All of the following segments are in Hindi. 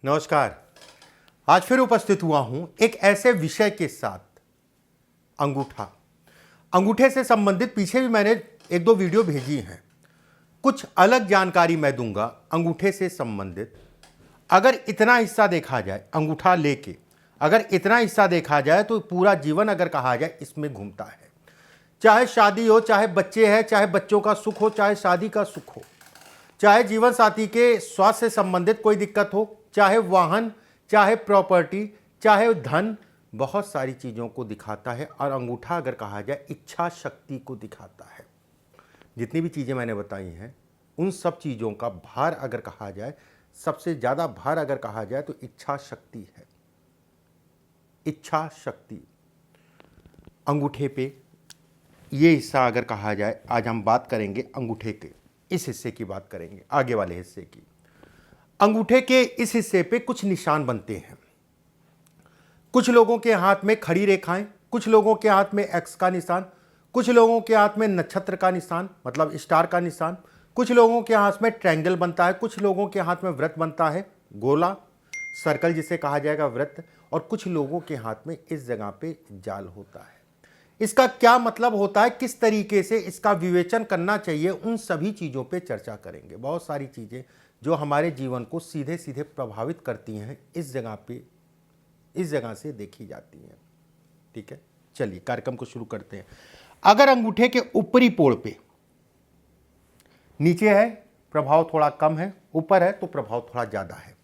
नमस्कार। आज फिर उपस्थित हुआ हूं एक ऐसे विषय के साथ, अंगूठा। अंगूठे से संबंधित पीछे भी मैंने एक दो वीडियो भेजी हैं। कुछ अलग जानकारी मैं दूंगा अंगूठे से संबंधित। अगर इतना हिस्सा देखा जाए अंगूठा लेके, अगर इतना हिस्सा देखा जाए तो पूरा जीवन अगर कहा जाए इसमें घूमता है। चाहे शादी हो, चाहे बच्चे हैं, चाहे बच्चों का सुख हो, चाहे शादी का सुख हो, चाहे जीवन साथी के स्वास्थ्य से संबंधित कोई दिक्कत हो, चाहे वाहन, चाहे प्रॉपर्टी, चाहे धन, बहुत सारी चीज़ों को दिखाता है। और अंगूठा अगर कहा जाए इच्छा शक्ति को दिखाता है। जितनी भी चीज़ें मैंने बताई हैं उन सब चीज़ों का भार अगर कहा जाए, सबसे ज़्यादा भार अगर कहा जाए तो इच्छा शक्ति है। इच्छा शक्ति अंगूठे पे ये हिस्सा अगर कहा जाए, आज हम बात करेंगे अंगूठे के इस हिस्से की बात करेंगे, आगे वाले हिस्से की। अंगूठे के इस हिस्से पे कुछ निशान बनते हैं। कुछ लोगों के हाथ में खड़ी रेखाएं, कुछ लोगों के हाथ में एक्स का निशान, कुछ लोगों के हाथ में नक्षत्र का निशान मतलब स्टार का निशान, कुछ लोगों के हाथ में ट्रायंगल बनता है, कुछ लोगों के हाथ में वृत्त बनता है, गोला, सर्कल जिसे कहा जाएगा वृत्त, और कुछ लोगों के हाथ में इस जगह पे जाल होता है। इसका क्या मतलब होता है, किस तरीके से इसका विवेचन करना चाहिए, उन सभी चीज़ों पे चर्चा करेंगे। बहुत सारी चीज़ें जो हमारे जीवन को सीधे सीधे प्रभावित करती हैं इस जगह से देखी जाती हैं। ठीक है, चलिए कार्यक्रम को शुरू करते हैं। अगर अंगूठे के ऊपरी पोड़ पे, नीचे है प्रभाव थोड़ा कम है, ऊपर है तो प्रभाव थोड़ा ज़्यादा है।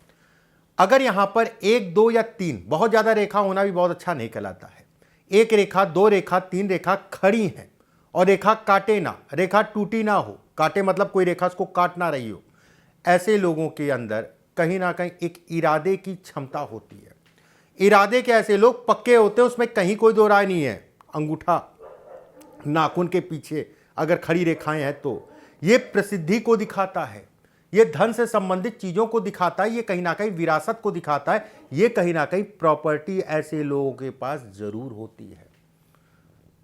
अगर यहां पर एक, दो या तीन, बहुत ज़्यादा रेखा होना भी बहुत अच्छा नहीं कहलाता है। एक रेखा, दो रेखा, तीन रेखा खड़ी है और रेखा काटे ना, रेखा टूटी ना हो, काटे मतलब कोई रेखा उसको काट ना रही हो, ऐसे लोगों के अंदर कहीं ना कहीं एक इरादे की क्षमता होती है। इरादे के ऐसे लोग पक्के होते हैं, उसमें कहीं कोई दो राय नहीं है। अंगूठा नाखून के पीछे अगर खड़ी रेखाएं हैं तो ये प्रसिद्धि को दिखाता है, ये धन से संबंधित चीज़ों को दिखाता है, ये कहीं ना कहीं विरासत को दिखाता है, ये कहीं ना कहीं प्रॉपर्टी ऐसे लोगों के पास ज़रूर होती है।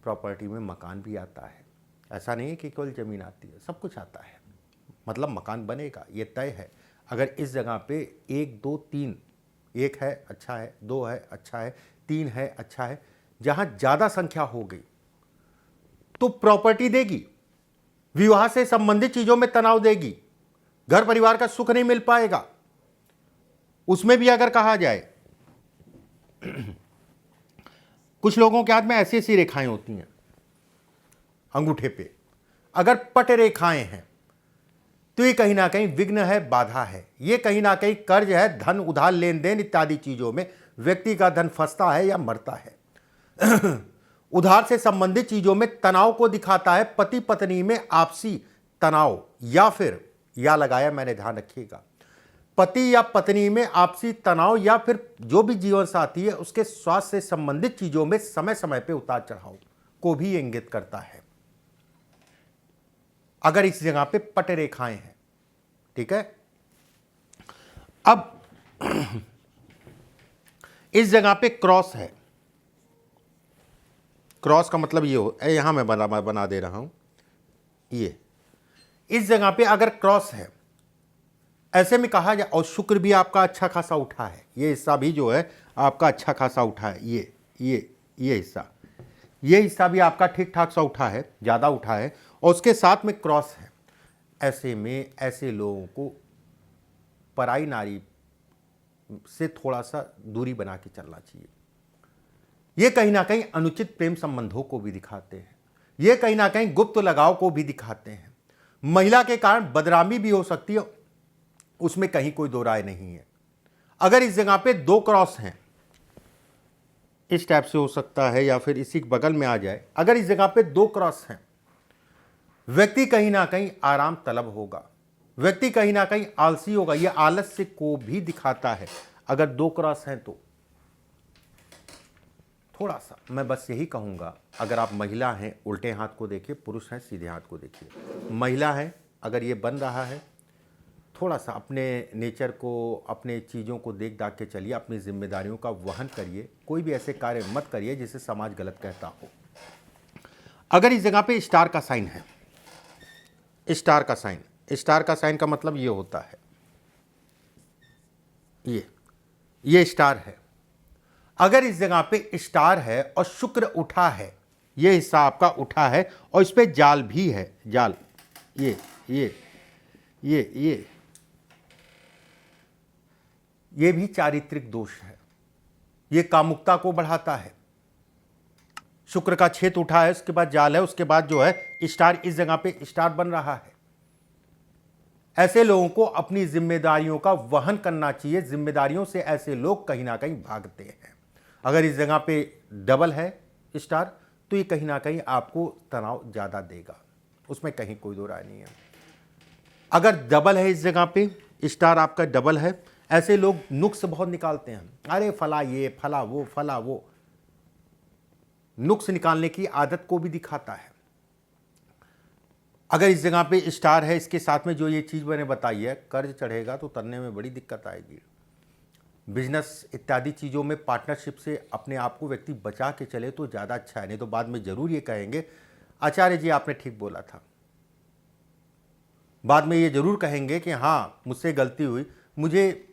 प्रॉपर्टी में मकान भी आता है, ऐसा नहीं है कि केवल ज़मीन आती है, सब कुछ आता है। मतलब मकान बनेगा ये तय है। अगर इस जगह पे एक, दो, तीन, एक है अच्छा है, दो है अच्छा है, तीन है अच्छा है, जहाँ ज़्यादा संख्या हो गई तो प्रॉपर्टी देगी, विवाह से संबंधित चीज़ों में तनाव देगी, घर परिवार का सुख नहीं मिल पाएगा। उसमें भी अगर कहा जाए कुछ लोगों के हाथ में ऐसी ऐसी रेखाएं होती हैं अंगूठे पे, अगर पट रेखाएं हैं तो ये कहीं ना कहीं विघ्न है, बाधा है। ये कहीं ना कहीं कर्ज है, धन उधार लेन देन इत्यादि चीज़ों में व्यक्ति का धन फंसता है या मरता है। उधार से संबंधित चीज़ों में तनाव को दिखाता है, पति पत्नी में आपसी तनाव, या फिर या लगाया मैंने, ध्यान रखिएगा, पति या पत्नी में आपसी तनाव, या फिर जो भी जीवन साथी है उसके स्वास्थ्य से संबंधित चीज़ों में समय समय पर उतार चढ़ाव को भी इंगित करता है अगर इस जगह पे पट रेखाएं हैं। ठीक है, अब इस जगह पे क्रॉस है। क्रॉस का मतलब ये हो, यहां मैं बना दे रहा हूं, ये इस जगह पे अगर क्रॉस है, ऐसे में कहा जाए, और शुक्र भी आपका अच्छा खासा उठा है, ये हिस्सा भी जो है आपका अच्छा खासा उठा है, ये हिस्सा भी आपका ठीक ठाक सा उठा है, ज़्यादा उठा है, और उसके साथ में क्रॉस है। ऐसे में ऐसे लोगों को पराई नारी से थोड़ा सा दूरी बना के चलना चाहिए। ये कहीं ना कहीं अनुचित प्रेम संबंधों को भी दिखाते हैं, ये कहीं ना कहीं गुप्त लगाव को भी दिखाते हैं। महिला के कारण बदनामी भी हो सकती है, उसमें कहीं कोई दो राय नहीं है। अगर इस जगह पे दो क्रॉस हैं, इस टाइप से हो सकता है या फिर इसी बगल में आ जाए, अगर इस जगह पे दो क्रॉस हैं, व्यक्ति कहीं ना कहीं आराम तलब होगा, व्यक्ति कहीं ना कहीं आलसी होगा, यह आलस्य को भी दिखाता है। अगर दो क्रॉस हैं तो थोड़ा सा मैं बस यही कहूँगा, अगर आप महिला हैं उल्टे हाथ को देखिए, पुरुष हैं सीधे हाथ को देखिए। महिला है अगर ये बन रहा है, थोड़ा सा अपने नेचर को, अपने चीज़ों को देख दाख के चलिए, अपनी जिम्मेदारियों का वहन करिए, कोई भी ऐसे कार्य मत करिए जिसे समाज गलत कहता हो। अगर इस जगह पे स्टार का साइन है, स्टार का साइन का मतलब ये होता है, ये ये स्टार है। अगर इस जगह पे स्टार है और शुक्र उठा है, ये हिस्सा आपका उठा है और इस पे जाल भी है, जाल, ये ये ये ये ये भी चारित्रिक दोष है। ये कामुकता को बढ़ाता है। शुक्र का छेद उठा है, उसके बाद जाल है, उसके बाद जो है स्टार, इस जगह पे स्टार बन रहा है। ऐसे लोगों को अपनी जिम्मेदारियों का वहन करना चाहिए। जिम्मेदारियों से ऐसे लोग कहीं ना कहीं भागते हैं। अगर इस जगह पे डबल है स्टार, तो ये कहीं ना कहीं आपको तनाव ज़्यादा देगा, उसमें कहीं कोई दो राय नहीं है। अगर डबल है इस जगह पे स्टार आपका डबल है, ऐसे लोग नुक्स बहुत निकालते हैं। अरे फला ये, फला वो, फला वो, नुक्स निकालने की आदत को भी दिखाता है। अगर इस जगह पे स्टार है, इसके साथ में जो ये चीज़ मैंने बताई है, कर्ज चढ़ेगा तो उतरने में बड़ी दिक्कत आएगी। बिजनेस इत्यादि चीज़ों में पार्टनरशिप से अपने आप को व्यक्ति बचा के चले तो ज़्यादा अच्छा है, नहीं तो बाद में ज़रूर ये कहेंगे आचार्य जी आपने ठीक बोला था। बाद में ये ज़रूर कहेंगे कि हाँ मुझसे गलती हुई, मुझे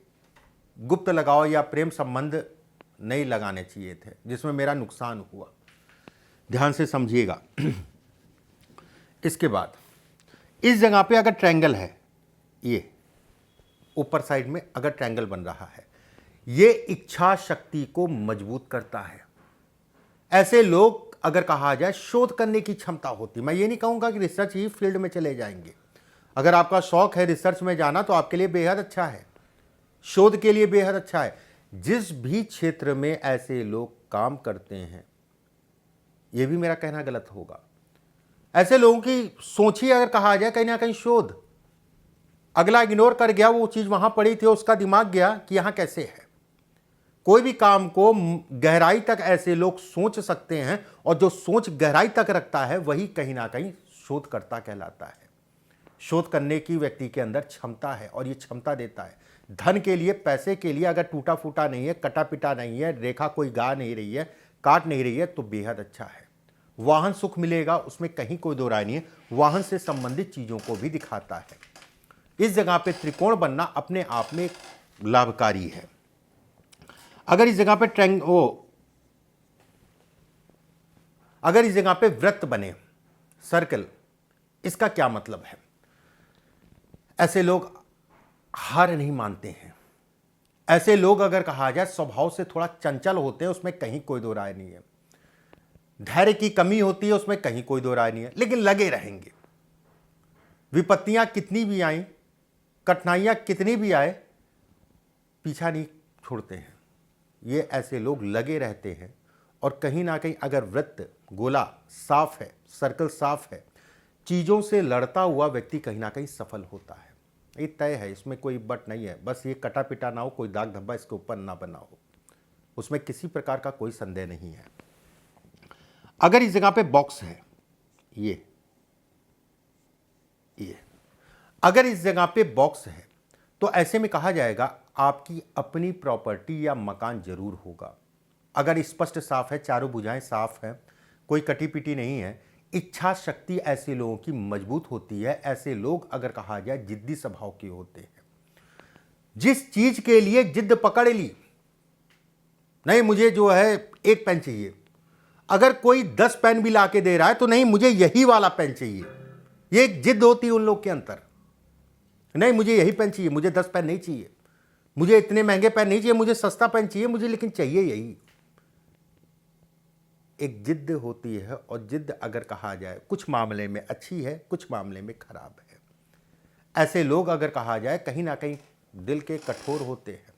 गुप्त लगाव या प्रेम संबंध नहीं लगाने चाहिए थे जिसमें मेरा नुकसान हुआ। ध्यान से समझिएगा। इसके बाद इस जगह पे अगर ट्रायंगल है, ये ऊपर साइड में अगर ट्रायंगल बन रहा है, ये इच्छा शक्ति को मजबूत करता है। ऐसे लोग अगर कहा जाए शोध करने की क्षमता होती, मैं ये नहीं कहूँगा कि रिसर्च ही फील्ड में चले जाएंगे। अगर आपका शौक है रिसर्च में जाना तो आपके लिए बेहद अच्छा है, शोध के लिए बेहद अच्छा है। जिस भी क्षेत्र में ऐसे लोग काम करते हैं, ये भी मेरा कहना गलत होगा, ऐसे लोगों की सोच ही अगर कहा जाए कहीं ना कहीं शोध, अगला इग्नोर कर गया, वो चीज़ वहाँ पड़ी थी, उसका दिमाग गया कि यहाँ कैसे है। कोई भी काम को गहराई तक ऐसे लोग सोच सकते हैं, और जो सोच गहराई तक रखता है वही कहीं ना कहीं शोधकर्ता कहलाता है। शोध करने की व्यक्ति के अंदर क्षमता है, और ये क्षमता देता है। धन के लिए, पैसे के लिए अगर टूटा फूटा नहीं है, कटा पिटा नहीं है, रेखा कोई गा नहीं रही है, काट नहीं रही है, तो बेहद अच्छा है। वाहन सुख मिलेगा, उसमें कहीं कोई दो राय नहीं है। वाहन से संबंधित चीज़ों को भी दिखाता है। इस जगह पे त्रिकोण बनना अपने आप में लाभकारी है। अगर इस जगह पे अगर इस जगह पे वृत्त बने, सर्कल, इसका क्या मतलब है? ऐसे लोग हार नहीं मानते हैं। ऐसे लोग अगर कहा जाए स्वभाव से थोड़ा चंचल होते हैं, उसमें कहीं कोई दो राय नहीं है। धैर्य की कमी होती है, उसमें कहीं कोई दो राय नहीं है, लेकिन लगे रहेंगे। विपत्तियां कितनी भी आए, कठिनाइयां कितनी भी आए, पीछा नहीं छोड़ते हैं। ये ऐसे लोग लगे रहते हैं। और कहीं ना कहीं अगर वृत्त, गोला साफ है, सर्कल साफ है, चीज़ों से लड़ता हुआ व्यक्ति कहीं ना कहीं सफल होता है। ये तय है, इसमें कोई बट नहीं है। बस ये कटा पिटा ना हो, कोई दाग धब्बा इसके ऊपर ना बना हो, उसमें किसी प्रकार का कोई संदेह नहीं है। अगर इस जगह पे बॉक्स है, ये अगर इस जगह पे बॉक्स है, तो ऐसे में कहा जाएगा आपकी अपनी प्रॉपर्टी या मकान जरूर होगा। अगर स्पष्ट साफ है, चारों भुजाएं साफ है, कोई कटी पिटी नहीं है, इच्छा शक्ति ऐसे लोगों की मजबूत होती है। ऐसे लोग अगर कहा जाए जिद्दी स्वभाव के होते हैं। जिस चीज के लिए जिद्द पकड़ ली, नहीं मुझे जो है एक पेन चाहिए, अगर कोई 10 पेन भी ला के दे रहा है तो नहीं मुझे यही वाला पेन चाहिए। ये एक जिद होती है उन लोग के अंदर। नहीं मुझे यही पेन चाहिए, मुझे 10 पेन नहीं चाहिए, मुझे इतने महंगे पेन नहीं चाहिए, मुझे सस्ता पेन चाहिए, मुझे लेकिन चाहिए यही। एक जिद होती है। और जिद अगर कहा जाए कुछ मामले में अच्छी है, कुछ मामले में खराब है। ऐसे लोग अगर कहा जाए कहीं ना कहीं दिल के कठोर होते हैं।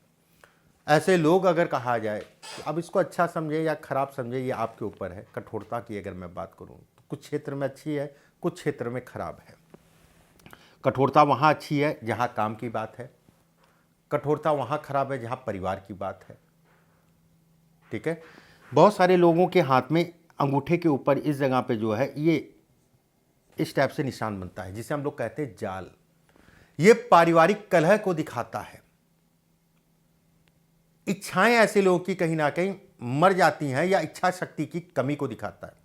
ऐसे लोग अगर कहा जाए, अब इसको अच्छा समझे या खराब समझे ये आपके ऊपर है। कठोरता की अगर मैं बात करूं तो कुछ क्षेत्र में अच्छी है, कुछ क्षेत्र में खराब है। कठोरता वहाँ अच्छी है जहाँ काम की बात है, कठोरता वहाँ खराब है जहाँ परिवार की बात है। ठीक है। बहुत सारे लोगों के हाथ में अंगूठे के ऊपर इस जगह पे जो है ये इस टाइप से निशान बनता है, जिसे हम लोग कहते हैं जाल। ये पारिवारिक कलह को दिखाता है। इच्छाएं ऐसे लोगों की कहीं ना कहीं मर जाती हैं, या इच्छा शक्ति की कमी को दिखाता है।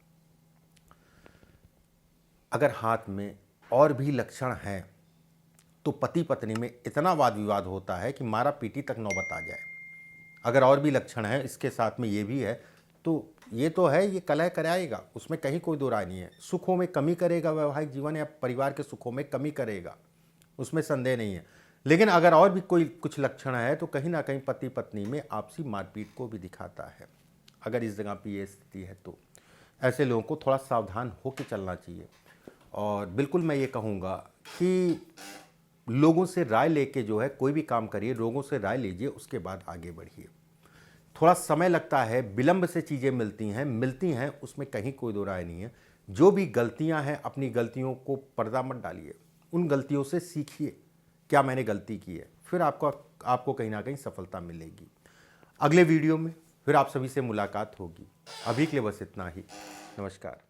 अगर हाथ में और भी लक्षण हैं तो पति पत्नी में इतना वाद विवाद होता है कि मारा पीटी तक नौबत आ जाए। अगर और भी लक्षण है इसके साथ में ये भी है तो ये तो है, ये कलह कराएगा, उसमें कहीं कोई दो राय नहीं है। सुखों में कमी करेगा, वैवाहिक जीवन या परिवार के सुखों में कमी करेगा, उसमें संदेह नहीं है। लेकिन अगर और भी कोई कुछ लक्षण है तो कहीं ना कहीं पति पत्नी में आपसी मारपीट को भी दिखाता है। अगर इस जगह पर ये स्थिति है तो ऐसे लोगों को थोड़ा सावधान होकर चलना चाहिए। और बिल्कुल मैं ये कहूँगा कि लोगों से राय लेके जो है कोई भी काम करिए, लोगों से राय लीजिए, उसके बाद आगे बढ़िए। थोड़ा समय लगता है, विलंब से चीज़ें मिलती हैं, उसमें कहीं कोई दो राय नहीं है। जो भी गलतियां हैं, अपनी गलतियों को पर्दा मत डालिए, उन गलतियों से सीखिए, क्या मैंने गलती की है, फिर आपको कहीं ना कहीं सफलता मिलेगी। अगले वीडियो में फिर आप सभी से मुलाकात होगी। अभी के लिए बस इतना ही। नमस्कार।